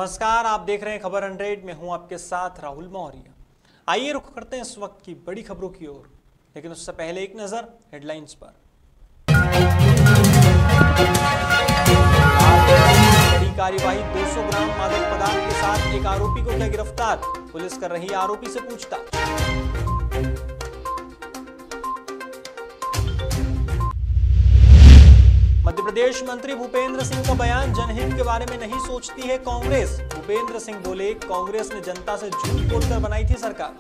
नमस्कार, आप देख रहे हैं खबर 100। में हूं आपके साथ राहुल मौर्य। आइए रुख करते हैं इस वक्त की बड़ी खबरों की ओर, लेकिन उससे पहले एक नजर हेडलाइंस पर। बड़ी कार्यवाही, 200 ग्राम मादक पदार्थ के साथ एक आरोपी को किया गिरफ्तार। पुलिस कर रही आरोपी से पूछताछ। मध्य प्रदेश मंत्री भूपेंद्र सिंह का बयान, जनहित के बारे में नहीं सोचती है कांग्रेस। भूपेंद्र सिंह बोले, कांग्रेस ने जनता से झूठ बोलकर बनाई थी सरकार।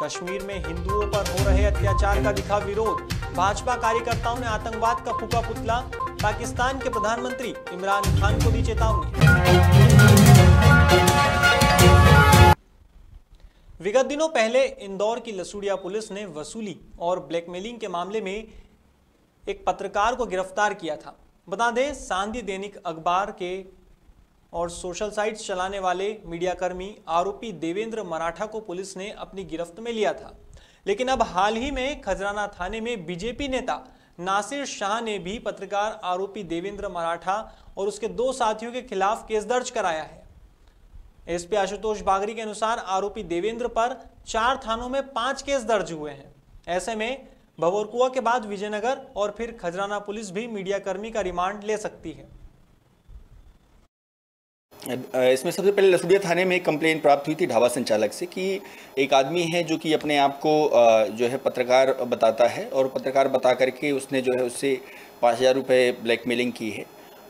कश्मीर में हिंदुओं पर हो रहे अत्याचार का दिखा विरोध। भाजपा कार्यकर्ताओं ने आतंकवाद का फूका पुतला। पाकिस्तान के प्रधानमंत्री इमरान खान को दी चेतावनी। विगत दिनों पहले इंदौर की लसूड़िया पुलिस ने वसूली और ब्लैकमेलिंग के मामले में एक पत्रकार को गिरफ्तार किया था। बता दें, सांध्य दैनिक अखबार के और सोशल साइट्स चलाने वाले मीडियाकर्मी आरोपी देवेंद्र मराठा को पुलिस ने अपनी गिरफ्त में लिया था। लेकिन अब हाल ही में खजराना थाने में बीजेपी नेता नासिर शाह ने भी पत्रकार आरोपी देवेंद्र मराठा और उसके 2 साथियों के खिलाफ केस दर्ज कराया है। एसपी आशुतोष बागरी के अनुसार आरोपी देवेंद्र पर 4 थानों में 5 केस दर्ज हुए हैं। ऐसे में भवरकुआ के बाद विजयनगर और फिर खजराना पुलिस भी मीडियाकर्मी का रिमांड ले सकती है। इसमें सबसे पहले लसूड़िया थाने में एक कंप्लेंट प्राप्त हुई थी ढाबा संचालक से कि एक आदमी है जो कि अपने आप को जो है पत्रकार बताता है और पत्रकार बता करके उसने जो है उससे 5000 रुपये ब्लैकमेलिंग की है।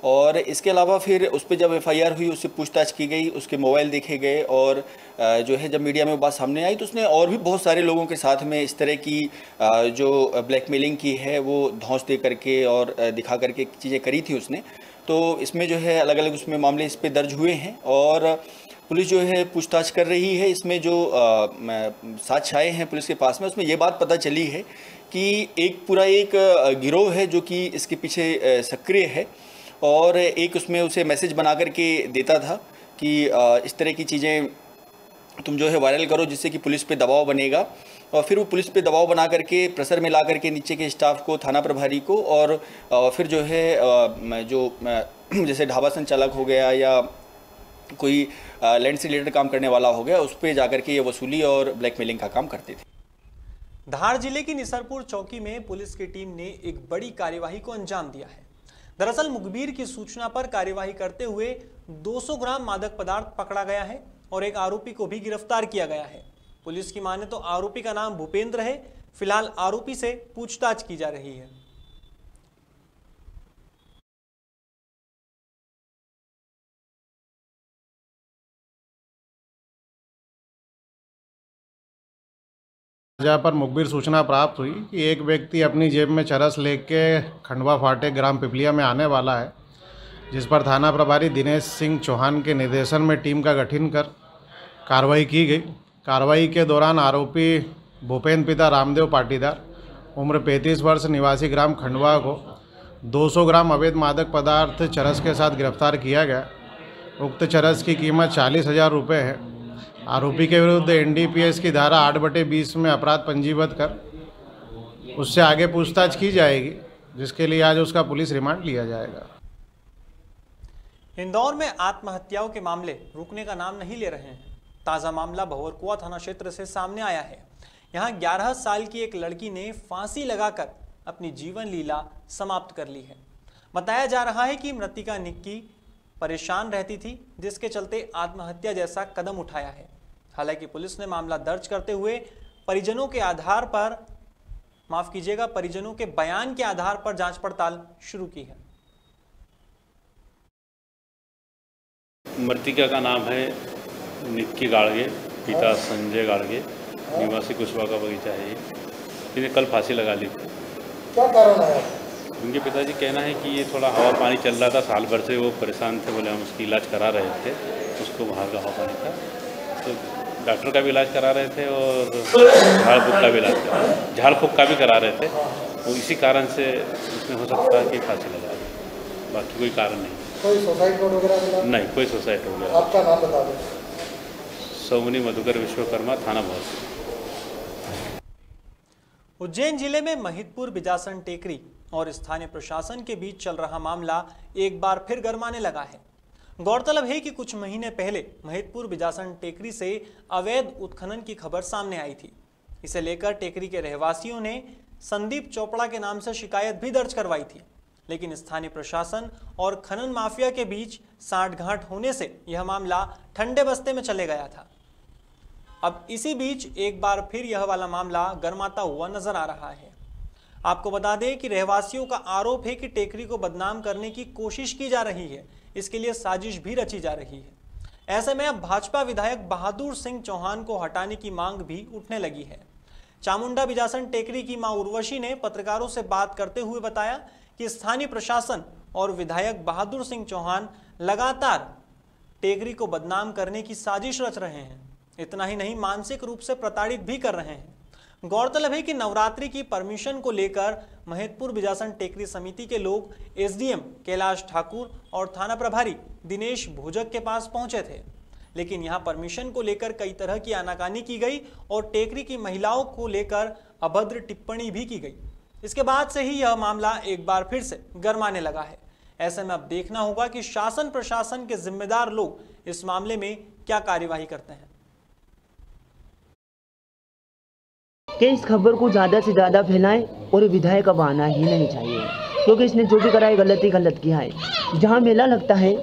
और इसके अलावा फिर उस पर जब एफआईआर हुई, उससे पूछताछ की गई, उसके मोबाइल देखे गए और जो है जब मीडिया में बात सामने आई तो उसने और भी बहुत सारे लोगों के साथ में इस तरह की जो ब्लैकमेलिंग की है वो धौंस दे करके और दिखा करके चीज़ें करी थी उसने। तो इसमें जो है अलग अलग उसमें मामले इस पर दर्ज हुए हैं और पुलिस जो है पूछताछ कर रही है। इसमें जो साक्ष्य आए हैं पुलिस के पास में, उसमें ये बात पता चली है कि एक पूरा एक गिरोह है जो कि इसके पीछे सक्रिय है और एक उसमें उसे मैसेज बना करके देता था कि इस तरह की चीज़ें तुम जो है वायरल करो जिससे कि पुलिस पे दबाव बनेगा। और फिर वो पुलिस पे दबाव बना करके प्रेशर में ला करके नीचे के स्टाफ को, थाना प्रभारी को और फिर जो है जो जैसे ढाबा संचालक हो गया या कोई लैंड से रिलेटेड काम करने वाला हो गया, उस पर जाकर के ये वसूली और ब्लैकमेलिंग का काम करते थे। धार जिले की निसरपुर चौकी में पुलिस की टीम ने एक बड़ी कार्यवाही को अंजाम दिया है। दरअसल मुखबिर की सूचना पर कार्यवाही करते हुए 200 ग्राम मादक पदार्थ पकड़ा गया है और एक आरोपी को भी गिरफ्तार किया गया है। पुलिस की माने तो आरोपी का नाम भूपेंद्र है। फिलहाल आरोपी से पूछताछ की जा रही है। जहाँ पर मुखबिर सूचना प्राप्त हुई कि एक व्यक्ति अपनी जेब में चरस लेके खंडवा फाटे ग्राम पिपलिया में आने वाला है, जिस पर थाना प्रभारी दिनेश सिंह चौहान के निर्देशन में टीम का गठन कर कार्रवाई की गई। कार्रवाई के दौरान आरोपी भूपेंद्र पिता रामदेव पाटीदार उम्र 35 वर्ष निवासी ग्राम खंडवा को 200 ग्राम अवैध मादक पदार्थ चरस के साथ गिरफ्तार किया गया। उक्त चरस की कीमत 40,000 रुपये है। आरोपी के विरुद्ध एनडीपीएस की धारा 8/20 में अपराध पंजीबद्ध कर उससे आगे पूछताछ की जाएगी, जिसके लिए आज उसका पुलिस रिमांड लिया जाएगा। इंदौर में आत्महत्याओं के मामले रुकने का नाम नहीं ले रहे हैं। ताज़ा मामला भवरकुआ थाना क्षेत्र से सामने आया है। यहाँ 11 साल की एक लड़की ने फांसी लगाकर अपनी जीवन लीला समाप्त कर ली है। बताया जा रहा है कि मृतिका निक्की परेशान रहती थी, जिसके चलते आत्महत्या जैसा कदम उठाया है। हालांकि पुलिस ने मामला दर्ज करते हुए परिजनों के बयान के आधार पर जांच पड़ताल शुरू की है। मृतिका का नाम है निक्की गाड़गे, पिता संजय गाड़गे, निवासी कुशवा का बगीचा है। इन्हें कल फांसी लगा ली थी। क्या कारण है? उनके पिताजी कहना है कि ये थोड़ा हवा पानी चल रहा था, साल भर से वो परेशान थे। बोले हम उसकी इलाज करा रहे थे, उसको बाहर का हवा पानी था, तो डॉक्टर का भी इलाज करा रहे थे और झाड़ फूक का भी करा रहे थे। वो इसी कारण से उसमें हो सकता है कि फांसी लगा दी, बाकी कोई कारण नहीं। कोई सुसाइड नोट वगैरह मिला? नहीं, कोई सुसाइड हो गया। आपका नाम बता दें। सौमनी मधुकर विश्वकर्मा, थाना भौर। उज्जैन जिले में महिदपुर बिजासन टेकरी और स्थानीय प्रशासन के बीच चल रहा मामला एक बार फिर गरमाने लगा है। गौरतलब है कि कुछ महीने पहले महिदपुर बिजासन टेकरी से अवैध उत्खनन की खबर सामने आई थी। इसे लेकर टेकरी के रहवासियों ने संदीप चोपड़ा के नाम से शिकायत भी दर्ज करवाई थी, लेकिन स्थानीय प्रशासन और खनन माफिया के बीच सांठगांठ होने से यह मामला ठंडे बस्ते में चले गया था। अब इसी बीच एक बार फिर यह वाला मामला गरमाता हुआ नजर आ रहा है। आपको बता दें कि रहवासियों का आरोप है कि टेकरी को बदनाम करने की कोशिश की जा रही है, इसके लिए साजिश भी रची जा रही है। ऐसे में अब भाजपा विधायक बहादुर सिंह चौहान को हटाने की मांग भी उठने लगी है। चामुंडा बिजासन टेकरी की मां उर्वशी ने पत्रकारों से बात करते हुए बताया कि स्थानीय प्रशासन और विधायक बहादुर सिंह चौहान लगातार टेकरी को बदनाम करने की साजिश रच रहे हैं। इतना ही नहीं, मानसिक रूप से प्रताड़ित भी कर रहे हैं। गौरतलब है कि नवरात्रि की परमिशन को लेकर महिदपुर बिजासन टेकरी समिति के लोग एसडीएम कैलाश ठाकुर और थाना प्रभारी दिनेश भोजक के पास पहुंचे थे, लेकिन यहां परमिशन को लेकर कई तरह की आनाकानी की गई और टेकरी की महिलाओं को लेकर अभद्र टिप्पणी भी की गई। इसके बाद से ही यह मामला एक बार फिर से गरमाने लगा है। ऐसे में अब देखना होगा कि शासन प्रशासन के जिम्मेदार लोग इस मामले में क्या कार्यवाही करते हैं। कि इस खबर को ज़्यादा से ज़्यादा फैलाएं और विधायक का बहाना ही नहीं चाहिए, क्योंकि इसने जो भी करा है गलत किया है। जहाँ मेला लगता है,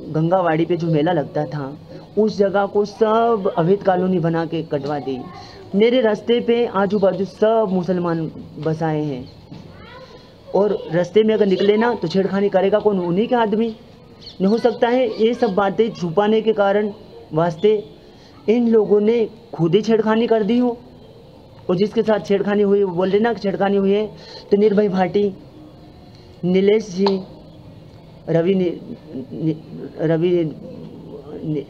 गंगावाड़ी पे जो मेला लगता था, उस जगह को सब अवैध कॉलोनी बना के कटवा दी। मेरे रास्ते पे आजू बाजू सब मुसलमान बसाए हैं और रास्ते में अगर निकले ना तो छेड़खानी करेगा कौन? उन्हीं के आदमी। नहीं हो सकता है ये सब बातें छुपाने के कारण वास्ते इन लोगों ने खुद ही छेड़खानी कर दी हो, और जिसके साथ छेड़खानी हुई वो बोल रहे ना कि छेड़खानी हुई है। तो निर्भय भाटी, नीलेश जी, रवि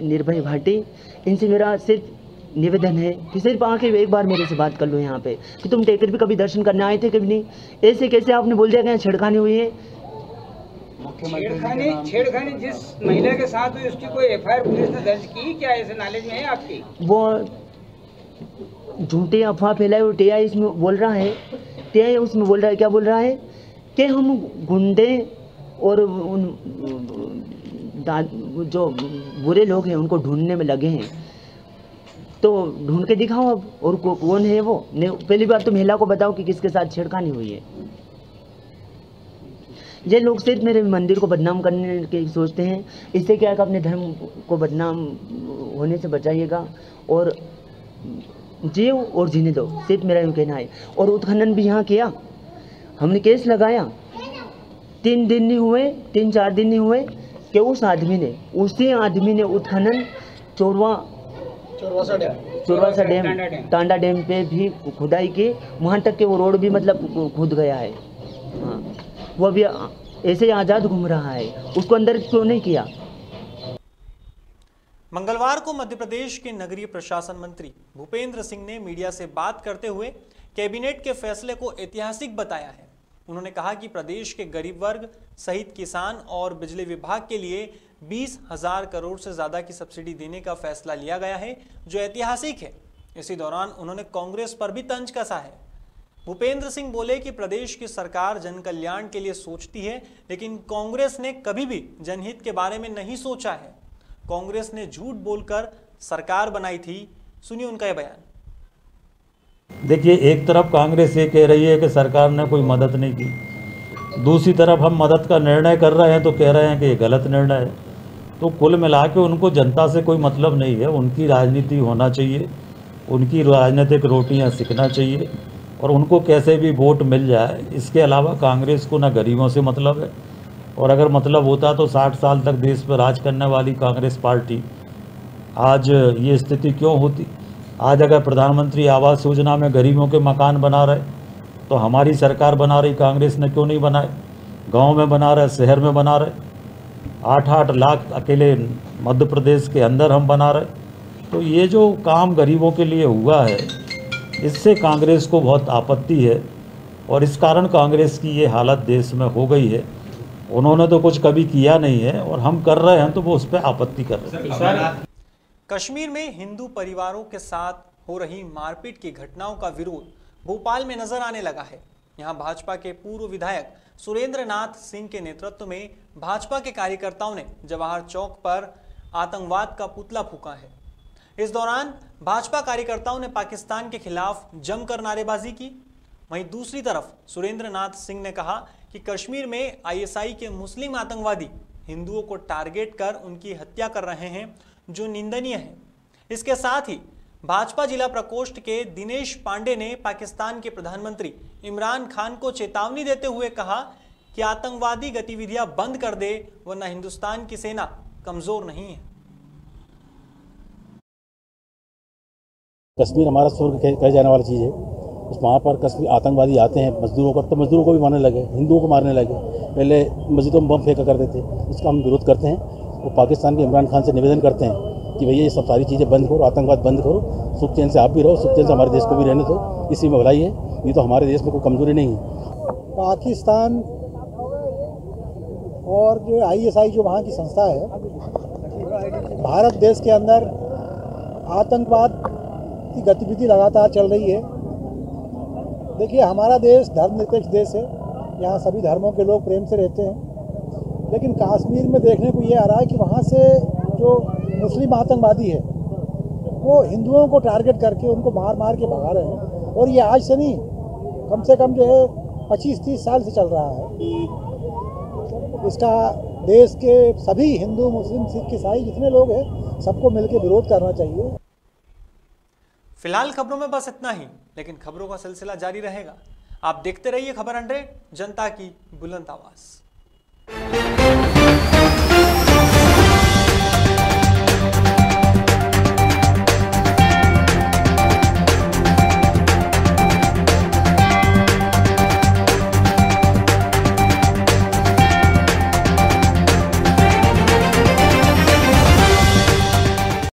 निर्भय भाटी, इनसे मेरा सिर्फ निवेदन है कि सिर्फ आके एक बार मेरे से बात कर लो यहाँ पे कि तुम टेकर भी कभी दर्शन करने आए थे, कभी नहीं। ऐसे कैसे आपने बोल दिया कि छेड़खानी हुई है? छेड़खानी जिस महिला के साथ हुई उसकी कोई एफआईआर पुलिस ने दर्ज की क्या? ऐसे नॉलेज में है आपकी? वो झूठे अफवाह फैलाए और टीआई इसमें बोल रहा है, टीआई उसमें बोल रहा है, क्या बोल रहा है कि हम गुंडे और उन जो बुरे लोग हैं उनको ढूंढने में लगे हैं। तो ढूंढ के दिखाओ अब, और कौन है वो? पहली बार तो महिला को बताओ कि किसके साथ छेड़खानी हुई है। ये लोग सिर्फ मेरे मंदिर को बदनाम करने के सोचते हैं। इससे क्या है कि अपने धर्म को बदनाम होने से बचाइएगा और जियो और जीने दो, सिर्फ मेरा यूँ कहना है। और उत्खनन भी यहाँ किया, हमने केस लगाया, 3 दिन नहीं हुए, 3-4 दिन नहीं हुए कि उसी आदमी ने उत्खनन चोरवासा डैम, टांडा डैम पे भी खुदाई की, वहाँ तक के वो रोड भी मतलब खुद गया है। हाँ, वो अभी ऐसे आज़ाद घूम रहा है, उसको अंदर क्यों नहीं किया? मंगलवार को मध्य प्रदेश के नगरीय प्रशासन मंत्री भूपेंद्र सिंह ने मीडिया से बात करते हुए कैबिनेट के फैसले को ऐतिहासिक बताया है। उन्होंने कहा कि प्रदेश के गरीब वर्ग सहित किसान और बिजली विभाग के लिए 20,000 करोड़ से ज्यादा की सब्सिडी देने का फैसला लिया गया है, जो ऐतिहासिक है। इसी दौरान उन्होंने कांग्रेस पर भी तंज कसा है। भूपेंद्र सिंह बोले कि प्रदेश की सरकार जन कल्याण के लिए सोचती है, लेकिन कांग्रेस ने कभी भी जनहित के बारे में नहीं सोचा है। कांग्रेस ने झूठ बोलकर सरकार बनाई थी। सुनिए उनका यह बयान। देखिए, एक तरफ कांग्रेस ये कह रही है कि सरकार ने कोई मदद नहीं की, दूसरी तरफ हम मदद का निर्णय कर रहे हैं तो कह रहे हैं कि ये गलत निर्णय है। तो कुल मिला के उनको जनता से कोई मतलब नहीं है। उनकी राजनीति होना चाहिए, उनकी राजनीतिक रोटियां सीखना चाहिए और उनको कैसे भी वोट मिल जाए। इसके अलावा कांग्रेस को ना गरीबों से मतलब है, और अगर मतलब होता तो 60 साल तक देश पर राज करने वाली कांग्रेस पार्टी आज ये स्थिति क्यों होती। आज अगर प्रधानमंत्री आवास योजना में गरीबों के मकान बना रहे तो हमारी सरकार बना रही, कांग्रेस ने क्यों नहीं बनाए? गांव में बना रहे, शहर में बना रहे, 8-8 लाख अकेले मध्य प्रदेश के अंदर हम बना रहे। तो ये जो काम गरीबों के लिए हुआ है, इससे कांग्रेस को बहुत आपत्ति है और इस कारण कांग्रेस की ये हालत देश में हो गई है। उन्होंने तो कुछ कभी किया नहीं है और हम कर रहे हैं तो वो उस पर आपत्ति कर रहे हैं। कश्मीर में हिंदू परिवारों के साथ हो रही मारपीट की घटनाओं का विरोध भोपाल में नजर आने लगा है। यहां भाजपा के पूर्व विधायक सुरेंद्र नाथ सिंह के नेतृत्व में भाजपा के कार्यकर्ताओं ने जवाहर चौक पर आतंकवाद का पुतला फूंका है। इस दौरान भाजपा कार्यकर्ताओं ने पाकिस्तान के खिलाफ जमकर नारेबाजी की। वहीं दूसरी तरफ सुरेंद्र नाथ सिंह ने कहा कि कश्मीर में आईएसआई के मुस्लिम आतंकवादी हिंदुओं को टारगेट कर उनकी हत्या कर रहे हैं, जो निंदनीय है। इसके साथ ही भाजपा जिला प्रकोष्ठ के दिनेश पांडे ने पाकिस्तान के प्रधानमंत्री इमरान खान को चेतावनी देते हुए कहा कि आतंकवादी गतिविधियां बंद कर दे, वरना हिंदुस्तान की सेना कमजोर नहीं है। कश्मीर हमारा स्वर्ग कहे जाने वाली चीज़ है। उस वहाँ पर कश्मीर आतंकवादी आते हैं मजदूरों को, तो मजदूरों को भी मारने लगे, हिंदुओं को मारने लगे। पहले मस्जिदों में बम फेंका करते थे, इसका हम विरोध करते हैं। वो पाकिस्तान के इमरान खान से निवेदन करते हैं कि भैया ये सब सारी चीज़ें बंद करो, आतंकवाद बंद करो, सुख चैन से आप भी रहो, सुख चैन से हमारे देश को भी रहने दो, इसी में भलाई है। ये तो हमारे देश में कोई कमजोरी नहीं है। पाकिस्तान और जो आईएसआई जो वहाँ की संस्था है, भारत देश के अंदर आतंकवाद की गतिविधि लगातार चल रही है। देखिए, हमारा देश धर्मनिरपेक्ष देश है, यहाँ सभी धर्मों के लोग प्रेम से रहते हैं। लेकिन कश्मीर में देखने को ये आ रहा है कि वहाँ से जो मुस्लिम आतंकवादी है वो हिंदुओं को टारगेट करके उनको मार मार के भगा रहे हैं। और ये आज से नहीं, कम से कम जो है 25-30 साल से चल रहा है। इसका देश के सभी हिंदू, मुस्लिम, सिख, ईसाई जितने लोग हैं सबको मिलकर विरोध करना चाहिए। फिलहाल खबरों में बस इतना ही, लेकिन खबरों का सिलसिला जारी रहेगा। आप देखते रहिए खबर 100, जनता की बुलंद आवाज।